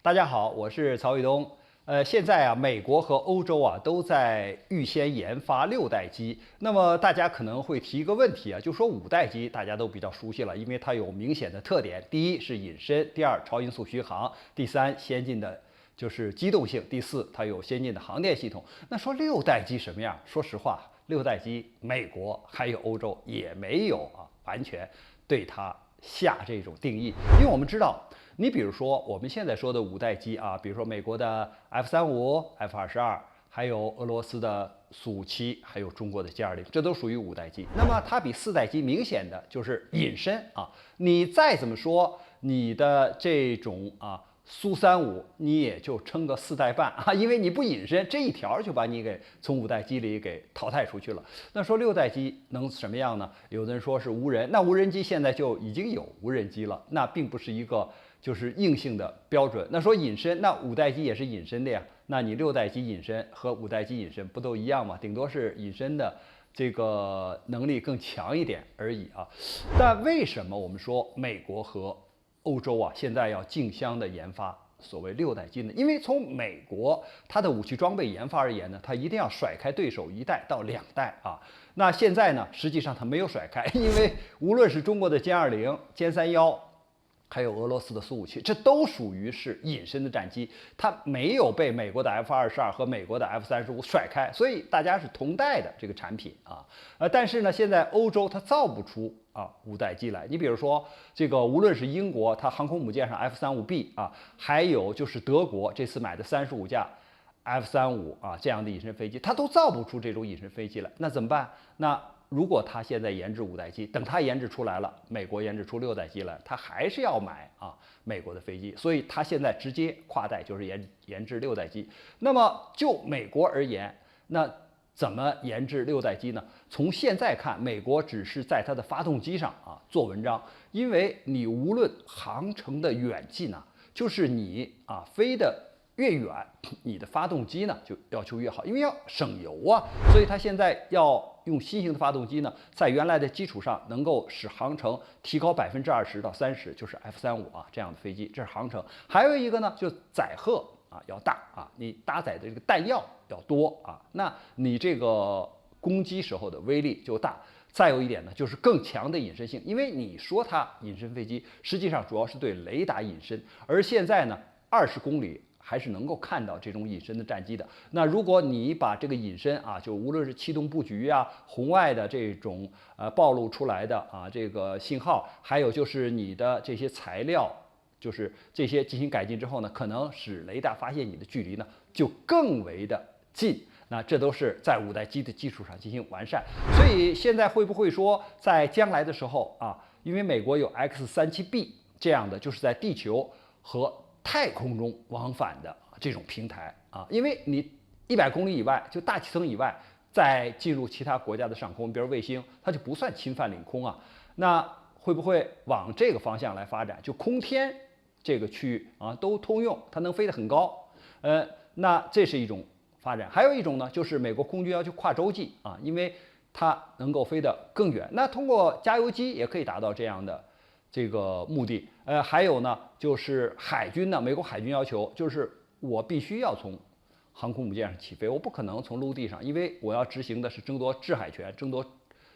大家好，我是曹卫东。现在啊，美国和欧洲啊都在预先研发六代机。那么大家可能会提一个问题啊，就说五代机大家都比较熟悉了，因为它有明显的特点：第一是隐身，第二超音速巡航，第三先进的就是机动性，第四它有先进的航电系统。那说六代机什么样？说实话，六代机美国还有欧洲也没有完全对它下这种定义，因为我们知道。你比如说我们现在说的五代机啊，比如说美国的 F-35、F-22，还有俄罗斯的苏57，还有中国的歼-20，这都属于五代机。那么它比四代机明显的就是隐身啊，你再怎么说你的这种苏35，你也就撑个4代半啊，因为你不隐身，这一条就把你给从五代机里给淘汰出去了。那说六代机能什么样呢？有的人说是无人，那无人机现在就已经有无人机了，那并不是一个就是硬性的标准。那说隐身，那五代机也是隐身的呀，那你六代机隐身和五代机隐身不都一样吗？顶多是隐身的这个能力更强一点而已啊。但为什么我们说美国和欧洲啊，现在要竞相的研发所谓六代机呢？因为从美国它的武器装备研发而言呢，它一定要甩开对手1代到2代啊。那现在呢，实际上它没有甩开，因为无论是中国的歼-20、歼-31，还有俄罗斯的苏57，这都属于是隐身的战机，它没有被美国的 F-22和美国的 F-35甩开，所以大家是同代的这个产品啊。但是呢，现在欧洲它造不出五代机来。你比如说这个，无论是英国它航空母舰上 F-35B 还有就是德国这次买的35架 F-35这样的隐身飞机，它都造不出这种隐身飞机来，那怎么办？那如果它现在研制五代机，等它研制出来了，美国研制出六代机来，它还是要买美国的飞机，所以它现在直接跨代就是研制六代机。那么就美国而言，那怎么研制六代机呢？从现在看，美国只是在它的发动机上做文章，因为你无论航程的远近呢，就是你飞的越远，你的发动机呢就要求越好，因为要省油啊，所以它现在要用新型的发动机呢，在原来的基础上能够使航程提高20%到30%，就是 F-35这样的飞机，这是航程。还有一个呢，就载荷要大你搭载的这个弹药要多那你这个攻击时候的威力就大。再有一点呢，就是更强的隐身性，因为你说它隐身飞机，实际上主要是对雷达隐身，而现在呢，20公里还是能够看到这种隐身的战机的。那如果你把这个隐身就无论是气动布局红外的这种暴露出来的这个信号，还有就是你的这些材料，就是这些进行改进之后呢，可能使雷达发现你的距离呢就更为的近。那这都是在五代机的基础上进行完善。所以现在会不会说在将来的时候因为美国有 X-37B 这样的，就是在地球和太空中往返的这种平台因为你100公里以外，就大气层以外，再进入其他国家的上空，比如卫星，它就不算侵犯领空那会不会往这个方向来发展？就空天这个区域都通用，它能飞得很高。那这是一种发展。还有一种呢，就是美国空军要去跨洲际因为它能够飞得更远。那通过加油机也可以达到这样的这个目的。还有呢，就是海军呢，美国海军要求就是我必须要从航空母舰上起飞，我不可能从陆地上，因为我要执行的是争夺制海权，争夺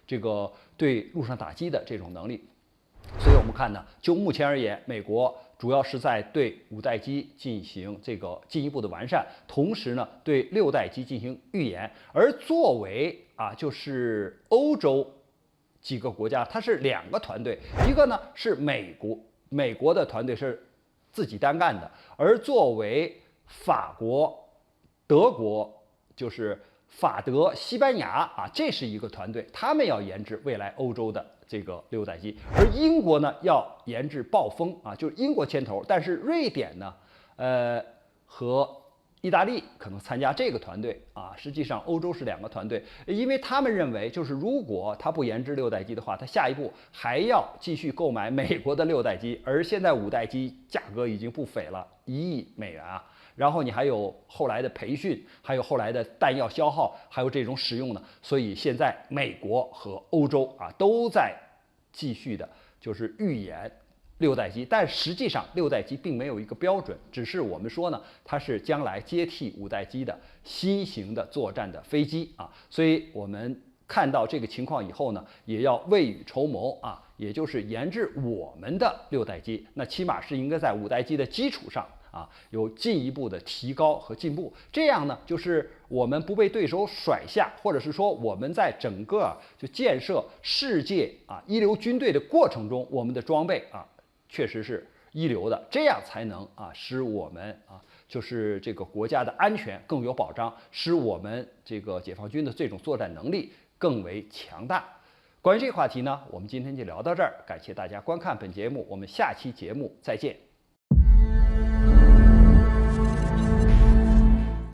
这个对陆上打击的这种能力。所以我们看呢，就目前而言，美国主要是在对五代机进行这个进一步的完善，同时呢，对六代机进行预研。而作为就是欧洲几个国家，它是2个团队，一个呢是美国的团队是自己单干的，而作为法国、德国，就是法德、西班牙这是一个团队，他们要研制未来欧洲的这个六代机，而英国呢要研制暴风就是英国牵头，但是瑞典呢，和意大利可能参加这个团队实际上欧洲是2个团队，因为他们认为就是如果他不研制六代机的话，他下一步还要继续购买美国的六代机，而现在五代机价格已经不菲了，1亿美元然后你还有后来的培训，还有后来的弹药消耗，还有这种使用呢，所以现在美国和欧洲都在继续的就是预研六代机，但实际上六代机并没有一个标准，只是我们说呢，它是将来接替五代机的新型的作战的飞机啊，所以我们看到这个情况以后呢，也要未雨绸缪啊，也就是研制我们的六代机，那起码是应该在五代机的基础上啊，有进一步的提高和进步，这样呢，就是我们不被对手甩下，或者是说我们在整个就建设世界一流军队的过程中，我们的装备确实是一流的，这样才能使我们就是这个国家的安全更有保障，使我们这个解放军的这种作战能力更为强大。关于这个话题呢，我们今天就聊到这儿，感谢大家观看本节目，我们下期节目再见。